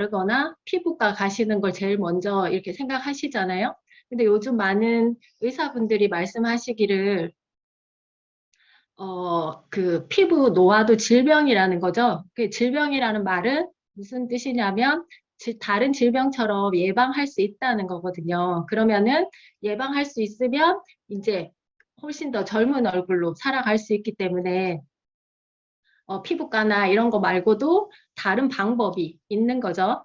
바르거나 피부과 가시는 걸 제일 먼저 이렇게 생각하시잖아요. 근데 요즘 많은 의사분들이 말씀하시기를 그 피부 노화도 질병이라는 거죠. 그 질병이라는 말은 무슨 뜻이냐면 다른 질병처럼 예방할 수 있다는 거거든요. 그러면은 예방할 수 있으면 이제 훨씬 더 젊은 얼굴로 살아갈 수 있기 때문에 피부과나 이런 거 말고도 다른 방법이 있는 거죠.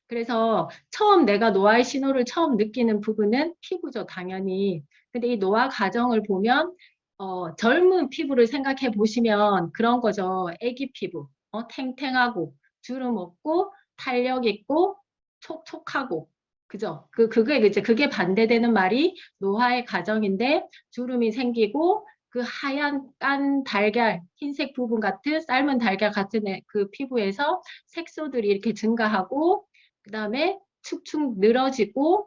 그래서 처음 내가 노화의 신호를 처음 느끼는 부분은 피부죠, 당연히. 근데 이 노화 과정을 보면 젊은 피부를 생각해 보시면 그런 거죠. 애기 피부, 탱탱하고 주름 없고 탄력 있고 촉촉하고 그죠? 그게 반대되는 말이 노화의 과정인데 주름이 생기고 그 하얀 깐 달걀, 흰색 부분 같은 삶은 달걀 같은 그 피부에서 색소들이 이렇게 증가하고 그 다음에 축축 늘어지고,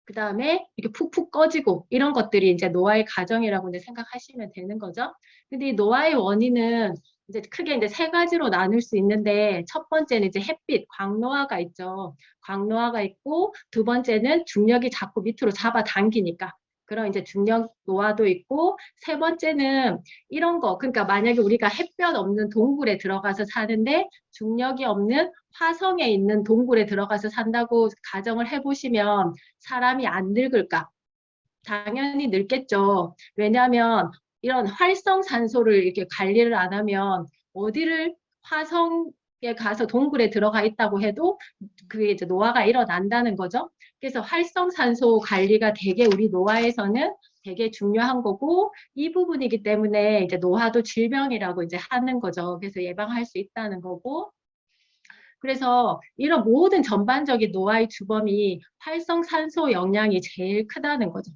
그 다음에 이렇게 푹푹 꺼지고, 이런 것들이 이제 노화의 과정이라고 이제 생각하시면 되는 거죠. 근데 이 노화의 원인은 이제 크게 이제 세 가지로 나눌 수 있는데, 첫 번째는 이제 햇빛, 광노화가 있죠. 광노화가 있고, 두 번째는 중력이 자꾸 밑으로 잡아당기니까. 그런 이제 중력 노화도 있고, 세 번째는 이런 거, 그러니까 만약에 우리가 햇볕 없는 동굴에 들어가서 사는데, 중력이 없는 화성에 있는 동굴에 들어가서 산다고 가정을 해보시면 사람이 안 늙을까? 당연히 늙겠죠. 왜냐하면 이런 활성산소를 이렇게 관리를 안 하면 어디를 화성에 가서 동굴에 들어가 있다고 해도 그게 이제 노화가 일어난다는 거죠. 그래서 활성산소 관리가 되게 우리 노화에서는 되게 중요한 거고 이 부분이기 때문에 이제 노화도 질병이라고 이제 하는 거죠. 그래서 예방할 수 있다는 거고 그래서 이런 모든 전반적인 노화의 주범이 활성산소 영향이 제일 크다는 거죠.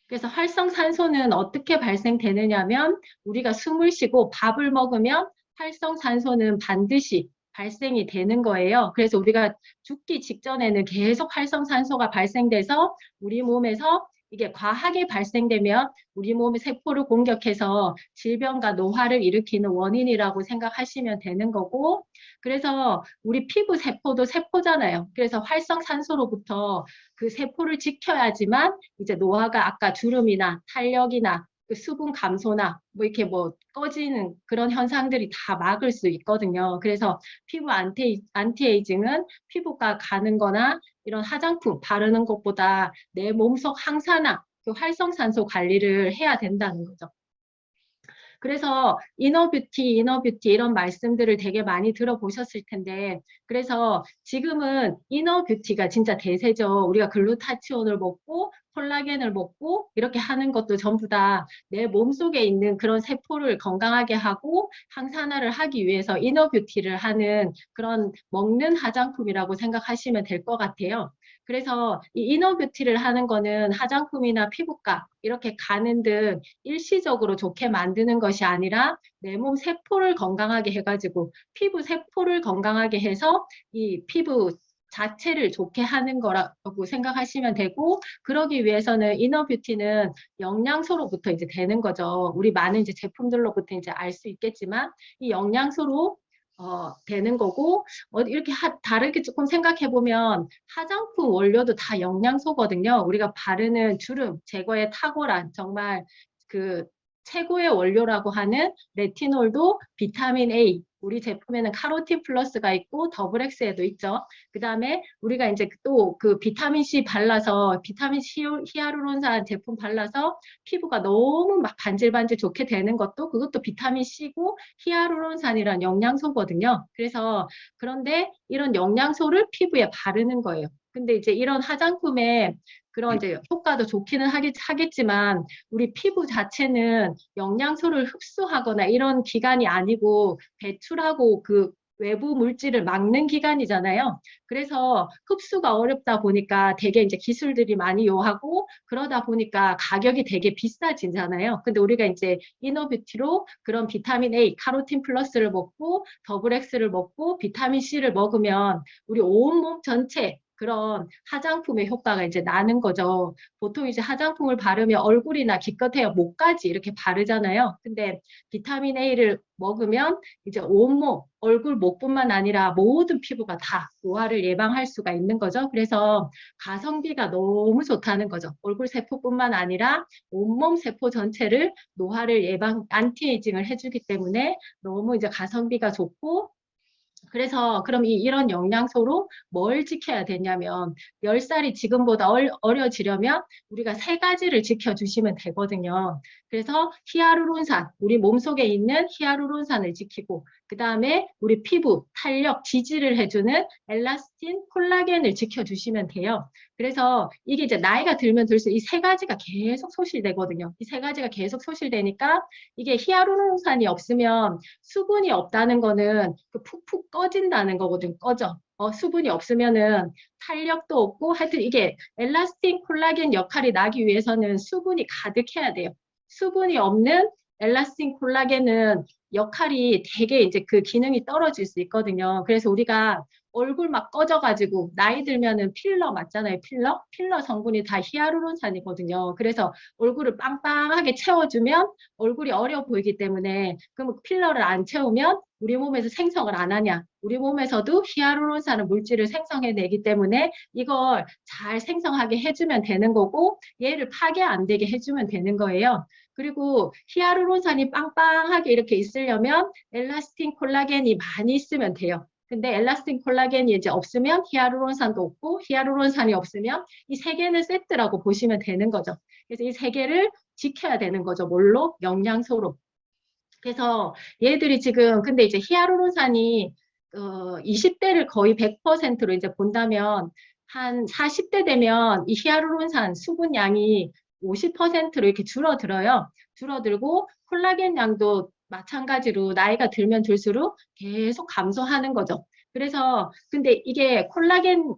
그래서 활성산소는 어떻게 발생되느냐면 우리가 숨을 쉬고 밥을 먹으면 활성산소는 반드시 발생이 되는 거예요. 그래서 우리가 죽기 직전에는 계속 활성산소가 발생돼서 우리 몸에서 이게 과하게 발생되면 우리 몸의 세포를 공격해서 질병과 노화를 일으키는 원인이라고 생각하시면 되는 거고 그래서 우리 피부 세포도 세포잖아요. 그래서 활성산소로부터 그 세포를 지켜야지만 이제 노화가 아까 주름이나 탄력이나 그 수분 감소나 뭐 이렇게 뭐 꺼지는 그런 현상들이 다 막을 수 있거든요. 그래서 피부 안티에이징은 피부과 가는 거나 이런 화장품 바르는 것보다 내 몸속 항산화, 그 활성산소 관리를 해야 된다는 거죠. 그래서 이너뷰티 이런 말씀들을 되게 많이 들어보셨을 텐데 그래서 지금은 이너뷰티가 진짜 대세죠. 우리가 글루타치온을 먹고 콜라겐을 먹고 이렇게 하는 것도 전부 다 내 몸속에 있는 그런 세포를 건강하게 하고 항산화를 하기 위해서 이너뷰티를 하는 그런 먹는 화장품이라고 생각하시면 될 것 같아요. 그래서 이 이너뷰티를 하는 거는 화장품이나 피부과 이렇게 가는 등 일시적으로 좋게 만드는 것이 아니라 내 몸 세포를 건강하게 해가지고 피부 세포를 건강하게 해서 이 피부 자체를 좋게 하는 거라고 생각하시면 되고 그러기 위해서는 이너뷰티는 영양소로부터 이제 되는 거죠. 우리 많은 이제 제품들로부터 이제 알 수 있겠지만 이 영양소로 되는 거고 이렇게 다르게 조금 생각해 보면 화장품 원료도 다 영양소거든요. 우리가 바르는 주름 제거에 탁월한 정말 그 최고의 원료라고 하는 레티놀도 비타민 A, 우리 제품에는 카로틴 플러스가 있고 더블 X에도 있죠. 그 다음에 우리가 이제 또 그 비타민 C 발라서 비타민 C 히아루론산 제품 발라서 피부가 너무 막 반질반질 좋게 되는 것도 그것도 비타민 C고 히아루론산이란 영양소거든요. 그래서 그런데 이런 영양소를 피부에 바르는 거예요. 근데 이제 이런 화장품에 그런 이제 효과도 좋기는 하겠지만 우리 피부 자체는 영양소를 흡수하거나 이런 기관이 아니고 배출하고 그 외부 물질을 막는 기관이잖아요. 그래서 흡수가 어렵다 보니까 되게 이제 기술들이 많이 요하고 그러다 보니까 가격이 되게 비싸지잖아요. 근데 우리가 이제 이너뷰티로 그런 비타민 A, 카로틴 플러스를 먹고 더블 X를 먹고 비타민 C를 먹으면 우리 온몸 전체 그런 화장품의 효과가 이제 나는 거죠. 보통 이제 화장품을 바르면 얼굴이나 기껏해야 목까지 이렇게 바르잖아요. 근데 비타민 A를 먹으면 이제 온몸, 얼굴, 목뿐만 아니라 모든 피부가 다 노화를 예방할 수가 있는 거죠. 그래서 가성비가 너무 좋다는 거죠. 얼굴 세포뿐만 아니라 온몸 세포 전체를 노화를 예방, 안티에이징을 해주기 때문에 너무 이제 가성비가 좋고, 그래서 그럼 이런 영양소로 뭘 지켜야 되냐면 10살이 지금보다 어려지려면 우리가 세 가지를 지켜주시면 되거든요. 그래서 히아루론산, 우리 몸속에 있는 히아루론산을 지키고 그 다음에 우리 피부, 탄력, 지지를 해주는 엘라스틴, 콜라겐을 지켜주시면 돼요. 그래서 이게 이제 나이가 들면 들수록 이 세 가지가 계속 소실되거든요. 이 세 가지가 계속 소실되니까 이게 히아루론산이 없으면 수분이 없다는 거는 그 푹푹 꺼진다는 거거든. 꺼져. 수분이 없으면은 탄력도 없고 하여튼 이게 엘라스틴 콜라겐 역할이 나기 위해서는 수분이 가득해야 돼요. 수분이 없는 엘라스틴 콜라겐은 역할이 되게 이제 그 기능이 떨어질 수 있거든요. 그래서 우리가 얼굴 막 꺼져가지고 나이 들면은 필러 맞잖아요. 필러 성분이 다 히아루론산이거든요. 그래서 얼굴을 빵빵하게 채워주면 얼굴이 어려 보이기 때문에 그럼 필러를 안 채우면 우리 몸에서 생성을 안 하냐. 우리 몸에서도 히아루론산은 물질을 생성해내기 때문에 이걸 잘 생성하게 해주면 되는 거고 얘를 파괴 안 되게 해주면 되는 거예요. 그리고 히아루론산이 빵빵하게 이렇게 있으려면 엘라스틴 콜라겐이 많이 있으면 돼요. 근데 엘라스틴 콜라겐이 이제 없으면 히아루론산도 없고 히아루론산이 없으면 이 세 개는 세트라고 보시면 되는 거죠. 그래서 이 세 개를 지켜야 되는 거죠. 뭘로? 영양소로. 그래서 얘들이 지금 근데 이제 히아루론산이 20대를 거의 100%로 이제 본다면 한 40대 되면 이 히아루론산 수분 양이 50%로 이렇게 줄어들어요. 줄어들고 콜라겐 양도 마찬가지로 나이가 들면 들수록 계속 감소하는 거죠. 그래서 근데 이게 콜라겐은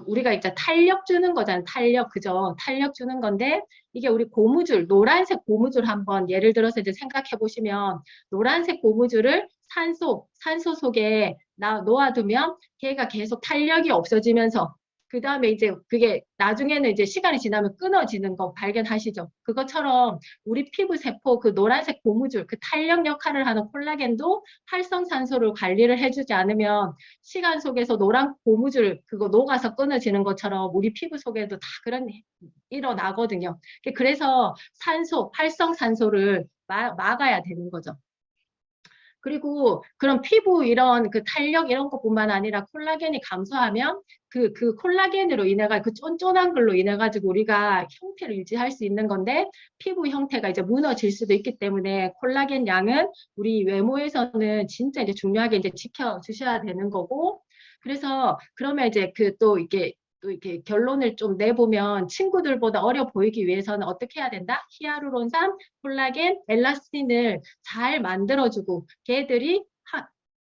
우리가 이제 탄력 주는 거잖아요. 탄력 그죠? 탄력 주는 건데 이게 우리 고무줄 노란색 고무줄 한번 예를 들어서 이제 생각해 보시면 노란색 고무줄을 산소 속에 놓아두면 걔가 계속 탄력이 없어지면서 그 다음에 이제 그게 나중에는 이제 시간이 지나면 끊어지는 거 발견하시죠? 그것처럼 우리 피부 세포 그 노란색 고무줄 그 탄력 역할을 하는 콜라겐도 활성산소를 관리를 해주지 않으면 시간 속에서 노란 고무줄 그거 녹아서 끊어지는 것처럼 우리 피부 속에도 다 그런 일어나거든요. 그래서 활성산소를 막아야 되는 거죠. 그리고 그런 피부 이런 그 탄력 이런 것뿐만 아니라 콜라겐이 감소하면 그 콜라겐으로 인해가 그 쫀쫀한 걸로 인해 가지고 우리가 형태를 유지할 수 있는 건데 피부 형태가 이제 무너질 수도 있기 때문에 콜라겐 양은 우리 외모에서는 진짜 이제 중요하게 이제 지켜주셔야 되는 거고 그래서 그러면 이제 또 이렇게 결론을 좀 내보면 친구들보다 어려 보이기 위해서는 어떻게 해야 된다? 히아루론산, 콜라겐, 엘라스틴을 잘 만들어주고 걔들이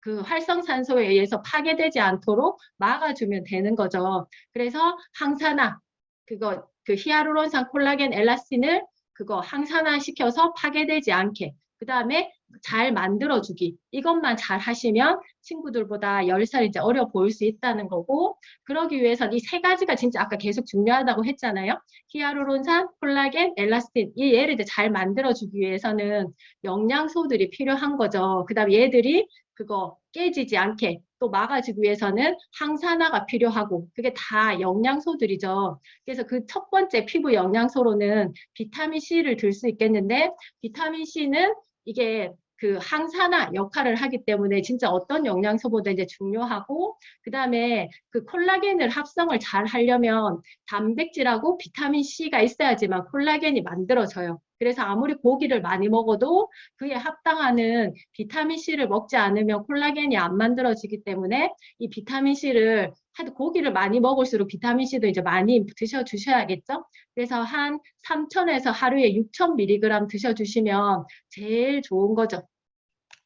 그 활성산소에 의해서 파괴되지 않도록 막아주면 되는 거죠. 그래서 항산화, 그 히아루론산, 콜라겐, 엘라스틴을 그거 항산화 시켜서 파괴되지 않게 그 다음에 잘 만들어주기 이것만 잘 하시면 친구들보다 10살 이제 어려 보일 수 있다는 거고 그러기 위해서는 이 세 가지가 진짜 아까 계속 중요하다고 했잖아요. 히아루론산, 콜라겐, 엘라스틴 이 얘를 이제 잘 만들어주기 위해서는 영양소들이 필요한 거죠. 그 다음에 얘들이 그거 깨지지 않게 또 막아주기 위해서는 항산화가 필요하고 그게 다 영양소들이죠. 그래서 그 첫 번째 피부 영양소로는 비타민 C를 들 수 있겠는데 비타민 C는 이게 그 항산화 역할을 하기 때문에 진짜 어떤 영양소보다 이제 중요하고 그 다음에 그 콜라겐을 합성을 잘 하려면 단백질하고 비타민 C가 있어야지만 콜라겐이 만들어져요. 그래서 아무리 고기를 많이 먹어도 그에 합당하는 비타민 C를 먹지 않으면 콜라겐이 안 만들어지기 때문에 이 비타민 C를 하여튼 고기를 많이 먹을수록 비타민 C도 이제 많이 드셔주셔야겠죠. 그래서 한 3,000에서 하루에 6,000mg 드셔주시면 제일 좋은 거죠.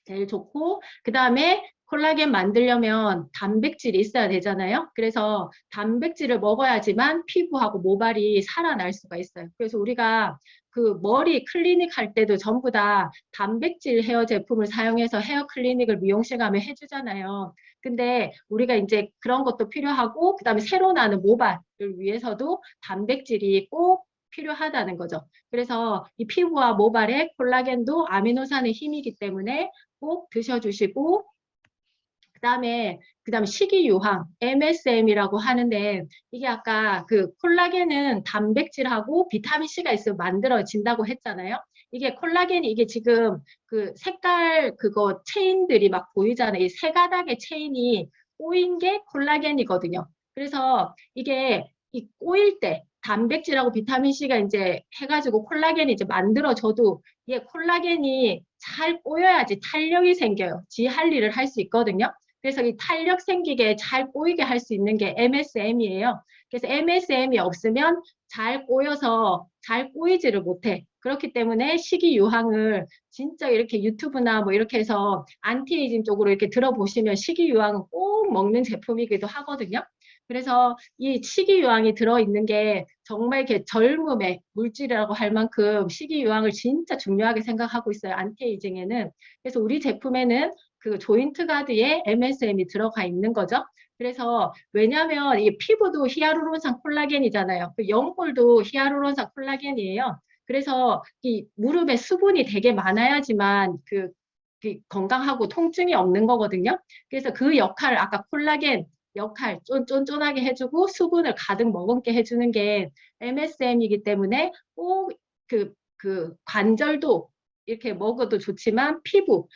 제일 좋고 그 다음에 콜라겐 만들려면 단백질이 있어야 되잖아요. 그래서 단백질을 먹어야지만 피부하고 모발이 살아날 수가 있어요. 그래서 우리가 그 머리 클리닉 할 때도 전부 다 단백질 헤어 제품을 사용해서 헤어 클리닉을 미용실 가면 해주잖아요. 근데 우리가 이제 그런 것도 필요하고, 그다음에 새로 나는 모발을 위해서도 단백질이 꼭 필요하다는 거죠. 그래서 이 피부와 모발에 콜라겐도 아미노산의 힘이기 때문에 꼭 드셔주시고, 그다음에 식이유황, MSM이라고 하는데, 이게 아까 그 콜라겐은 단백질하고 비타민 C가 있으면 만들어진다고 했잖아요. 이게 콜라겐이 이게 지금 그 색깔 그거 체인들이 막 보이잖아요. 이 세 가닥의 체인이 꼬인 게 콜라겐이거든요. 그래서 이게 이 꼬일 때 단백질하고 비타민 C가 이제 해가지고 콜라겐이 이제 만들어져도, 이게 콜라겐이 잘 꼬여야지 탄력이 생겨요. 지 할 일을 할 수 있거든요. 그래서 이 탄력 생기게 잘 꼬이게 할 수 있는 게 MSM이에요. 그래서 MSM이 없으면 잘 꼬여서 잘 꼬이지를 못해. 그렇기 때문에 식이유황을 진짜 이렇게 유튜브나 뭐 이렇게 해서 안티에이징 쪽으로 이렇게 들어보시면 식이유황은 꼭 먹는 제품이기도 하거든요. 그래서 이 식이유황이 들어있는 게 정말 이렇게 젊음의 물질이라고 할 만큼 식이유황을 진짜 중요하게 생각하고 있어요. 안티에이징에는. 그래서 우리 제품에는 그 조인트 가드에 MSM이 들어가 있는 거죠. 그래서 왜냐하면 이 피부도 히아루론산 콜라겐이잖아요. 그 연골도 히아루론산 콜라겐이에요. 그래서 이 무릎에 수분이 되게 많아야지만 그 건강하고 통증이 없는 거거든요. 그래서 그 역할을 아까 콜라겐 역할 쫀쫀하게 해주고 수분을 가득 머금게 해주는 게 MSM이기 때문에 꼭 그 관절도 이렇게 먹어도 좋지만 피부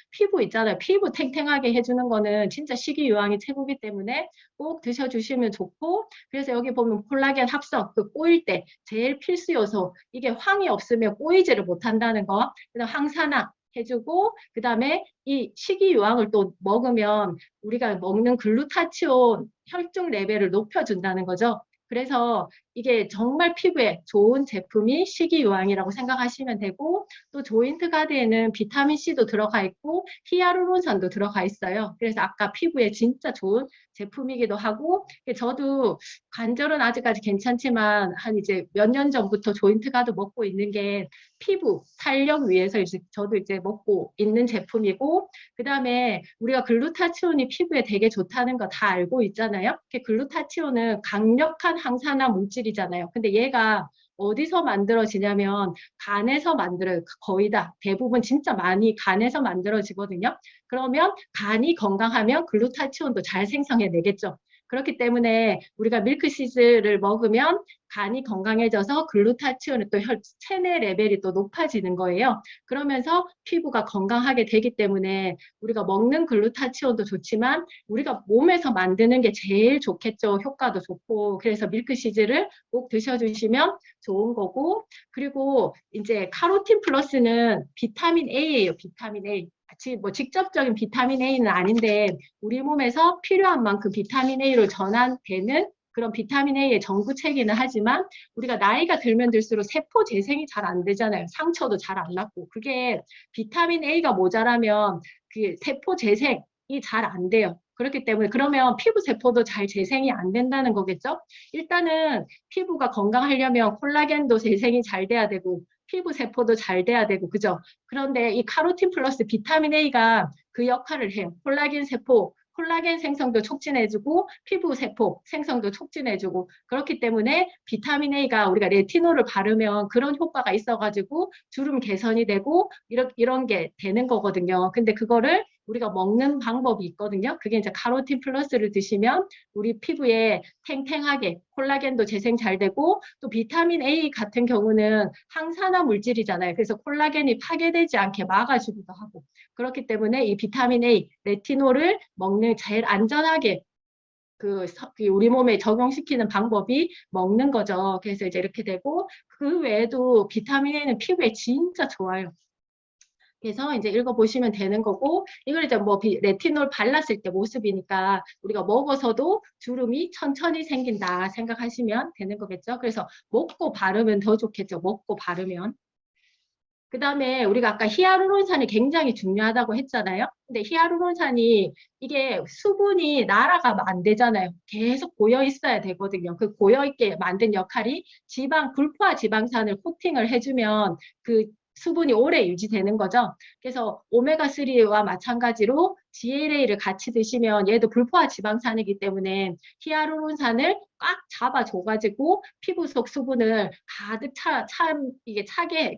있잖아요. 피부 탱탱하게 해주는 거는 진짜 식이유황이 최고기 때문에 꼭 드셔주시면 좋고, 그래서 여기 보면 콜라겐 합성, 그 꼬일 때 제일 필수 요소, 이게 황이 없으면 꼬이지를 못한다는 거. 그다음 항산화 해주고, 그 다음에 이 식이유황을 또 먹으면 우리가 먹는 글루타치온 혈중 레벨을 높여준다는 거죠. 그래서 이게 정말 피부에 좋은 제품이 식이유황이라고 생각하시면 되고, 또 조인트 가드에는 비타민 C도 들어가 있고 히아루론산도 들어가 있어요. 그래서 아까 피부에 진짜 좋은 제품이기도 하고, 저도 관절은 아직까지 괜찮지만 한 이제 몇 년 전부터 조인트 가드 먹고 있는 게 피부 탄력 위해서 이제 저도 이제 먹고 있는 제품이고, 그 다음에 우리가 글루타치온이 피부에 되게 좋다는 거 다 알고 있잖아요. 글루타치온은 강력한 항산화 물질이잖아요. 근데 얘가 어디서 만들어지냐면 간에서 만들어요. 거의 다 대부분 진짜 많이 간에서 만들어지거든요. 그러면 간이 건강하면 글루타치온도 잘 생성해내겠죠. 그렇기 때문에 우리가 밀크시즈를 먹으면 간이 건강해져서 글루타치온의 또 체내 레벨이 또 높아지는 거예요. 그러면서 피부가 건강하게 되기 때문에 우리가 먹는 글루타치온도 좋지만 우리가 몸에서 만드는 게 제일 좋겠죠. 효과도 좋고. 그래서 밀크시즈를 꼭 드셔주시면 좋은 거고, 그리고 이제 카로틴 플러스는 비타민 A예요. 비타민 A. 뭐 직접적인 비타민 A는 아닌데 우리 몸에서 필요한 만큼 비타민 A로 전환되는 그런 비타민 A의 전구체기는 하지만, 우리가 나이가 들면 들수록 세포 재생이 잘 안 되잖아요. 상처도 잘 안 낫고. 그게 비타민 A가 모자라면 그 세포 재생이 잘 안 돼요. 그렇기 때문에 그러면 피부 세포도 잘 재생이 안 된다는 거겠죠? 일단은 피부가 건강하려면 콜라겐도 재생이 잘 돼야 되고 피부 세포도 잘 돼야 되고, 그죠? 그런데 이 카로틴 플러스 비타민 A가 그 역할을 해요. 콜라겐 세포, 콜라겐 생성도 촉진해주고 피부 세포 생성도 촉진해주고, 그렇기 때문에 비타민 A가 우리가 레티놀을 바르면 그런 효과가 있어가지고 주름 개선이 되고 이런 게 되는 거거든요. 근데 그거를 우리가 먹는 방법이 있거든요. 그게 이제 카로틴 플러스를 드시면 우리 피부에 탱탱하게 콜라겐도 재생 잘 되고, 또 비타민 A 같은 경우는 항산화 물질이잖아요. 그래서 콜라겐이 파괴되지 않게 막아주기도 하고, 그렇기 때문에 이 비타민 A, 레티놀을 먹는 제일 안전하게 우리 몸에 적용시키는 방법이 먹는 거죠. 그래서 이제 이렇게 되고, 그 외에도 비타민 A는 피부에 진짜 좋아요. 그래서 이제 읽어보시면 되는 거고, 이걸 이제 뭐 레티놀 발랐을 때 모습이니까 우리가 먹어서도 주름이 천천히 생긴다 생각하시면 되는 거겠죠. 그래서 먹고 바르면 더 좋겠죠. 먹고 바르면. 그다음에 우리가 아까 히알루론산이 굉장히 중요하다고 했잖아요. 근데 히알루론산이 이게 수분이 날아가면 안 되잖아요. 계속 고여 있어야 되거든요. 그 고여 있게 만든 역할이 불포화 지방산을 코팅을 해주면 그 수분이 오래 유지되는 거죠. 그래서 오메가3와 마찬가지로 GLA를 같이 드시면 얘도 불포화 지방산이기 때문에 히알루론산을 꽉 잡아줘가지고 피부 속 수분을 가득 이게 차게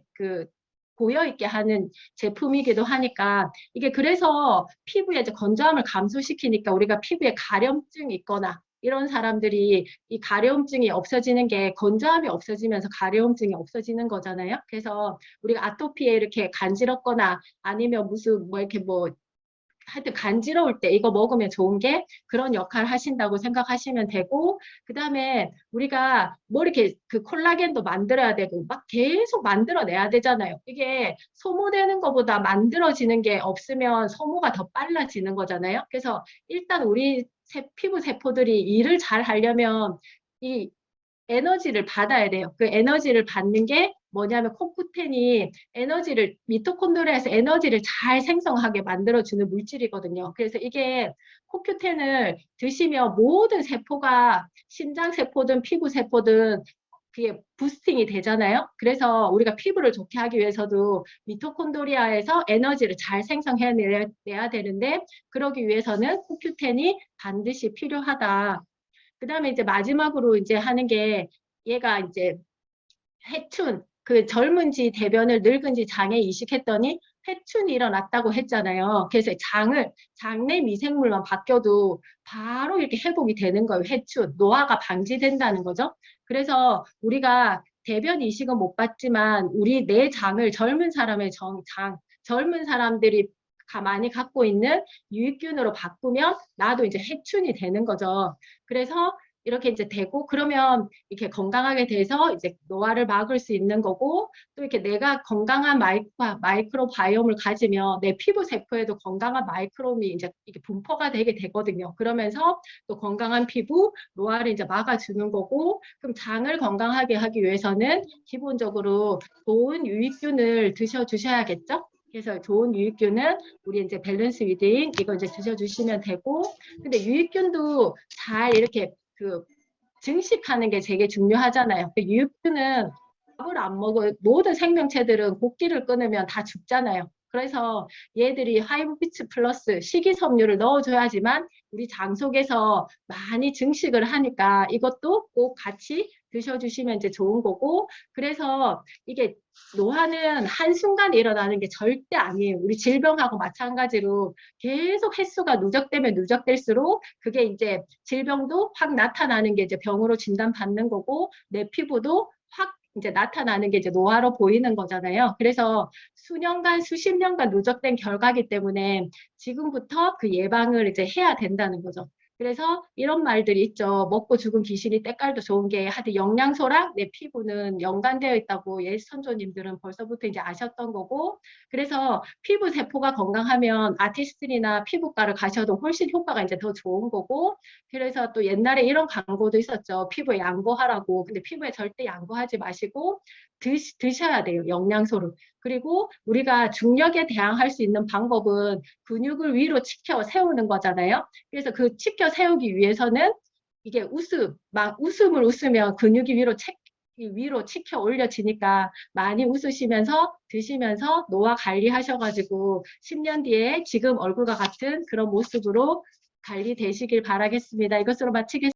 고여 있게 하는 제품이기도 하니까 이게 그래서 피부에 이제 건조함을 감소시키니까 우리가 피부에 가려움증이 있거나 이런 사람들이 이 가려움증이 없어지는 게 건조함이 없어지면서 가려움증이 없어지는 거잖아요. 그래서 우리가 아토피에 이렇게 간지럽거나 아니면 무슨 뭐 이렇게 뭐 하여튼 간지러울 때 이거 먹으면 좋은 게 그런 역할을 하신다고 생각하시면 되고, 그 다음에 우리가 뭐 이렇게 그 콜라겐도 만들어야 되고 막 계속 만들어내야 되잖아요. 이게 소모되는 것보다 만들어지는 게 없으면 소모가 더 빨라지는 거잖아요. 그래서 일단 우리 피부 세포들이 일을 잘 하려면 이 에너지를 받아야 돼요. 그 에너지를 받는 게 뭐냐면 코쿠텐이 미토콘드리아에서 에너지를 잘 생성하게 만들어주는 물질이거든요. 그래서 이게 코큐텐을 드시면 모든 세포가 신장 세포든 피부 세포든 그게 부스팅이 되잖아요. 그래서 우리가 피부를 좋게 하기 위해서도 미토콘드리아에서 에너지를 잘 생성해내야 되는데 그러기 위해서는 코큐텐이 반드시 필요하다. 그 다음에 이제 마지막으로 이제 하는 게 얘가 이제 회춘, 그 젊은지 대변을 늙은지 장에 이식했더니 회춘이 일어났다고 했잖아요. 그래서 장내 미생물만 바뀌어도 바로 이렇게 회복이 되는 거예요. 회춘, 노화가 방지된다는 거죠. 그래서 우리가 대변 이식은 못 받지만 우리 내 장을 젊은 사람의 젊은 사람들이 많이 갖고 있는 유익균으로 바꾸면 나도 이제 해춘이 되는 거죠. 그래서 이렇게 이제 되고 그러면 이렇게 건강하게 돼서 이제 노화를 막을 수 있는 거고 또 이렇게 내가 건강한 마이크로 바이옴을 가지면 내 피부 세포에도 건강한 마이크롬이 이제 이게 분포가 되게 되거든요. 그러면서 또 건강한 피부 노화를 이제 막아주는 거고 그럼 장을 건강하게 하기 위해서는 기본적으로 좋은 유익균을 드셔주셔야겠죠? 그래서 좋은 유익균은 우리 이제 밸런스 위드인 이거 이제 드셔주시면 되고 근데 유익균도 잘 이렇게 증식하는 게 되게 중요하잖아요. 유익균은 밥을 안 먹어 모든 생명체들은 곡기를 끊으면 다 죽잖아요. 그래서 얘들이 하이브비츠 플러스 식이섬유를 넣어줘야지만 우리 장 속에서 많이 증식을 하니까 이것도 꼭 같이 드셔주시면 이제 좋은 거고 그래서 이게 노화는 한순간에 일어나는 게 절대 아니에요. 우리 질병하고 마찬가지로 계속 횟수가 누적되면 누적될수록 그게 이제 질병도 확 나타나는 게 이제 병으로 진단받는 거고 내 피부도 확 이제 나타나는 게 이제 노화로 보이는 거잖아요. 그래서 수년간, 수십 년간 누적된 결과기 때문에 지금부터 그 예방을 이제 해야 된다는 거죠. 그래서 이런 말들이 있죠. 먹고 죽은 귀신이 때깔도 좋은 게 하여튼 영양소랑 내 피부는 연관되어 있다고 옛 선조님들은 벌써부터 이제 아셨던 거고 그래서 피부 세포가 건강하면 아티스트나 피부과를 가셔도 훨씬 효과가 이제 더 좋은 거고 그래서 또 옛날에 이런 광고도 있었죠. 피부에 양보하라고. 근데 피부에 절대 양보하지 마시고 드셔야 돼요. 영양소를. 그리고 우리가 중력에 대항할 수 있는 방법은 근육을 위로 치켜 세우는 거잖아요. 그래서 그 치켜 세우기 위해서는 이게 웃음을 웃으면 근육이 위로 치켜 올려지니까 많이 웃으시면서 드시면서 노화 관리하셔가지고 10년 뒤에 지금 얼굴과 같은 그런 모습으로 관리되시길 바라겠습니다. 이것으로 마치겠습니다.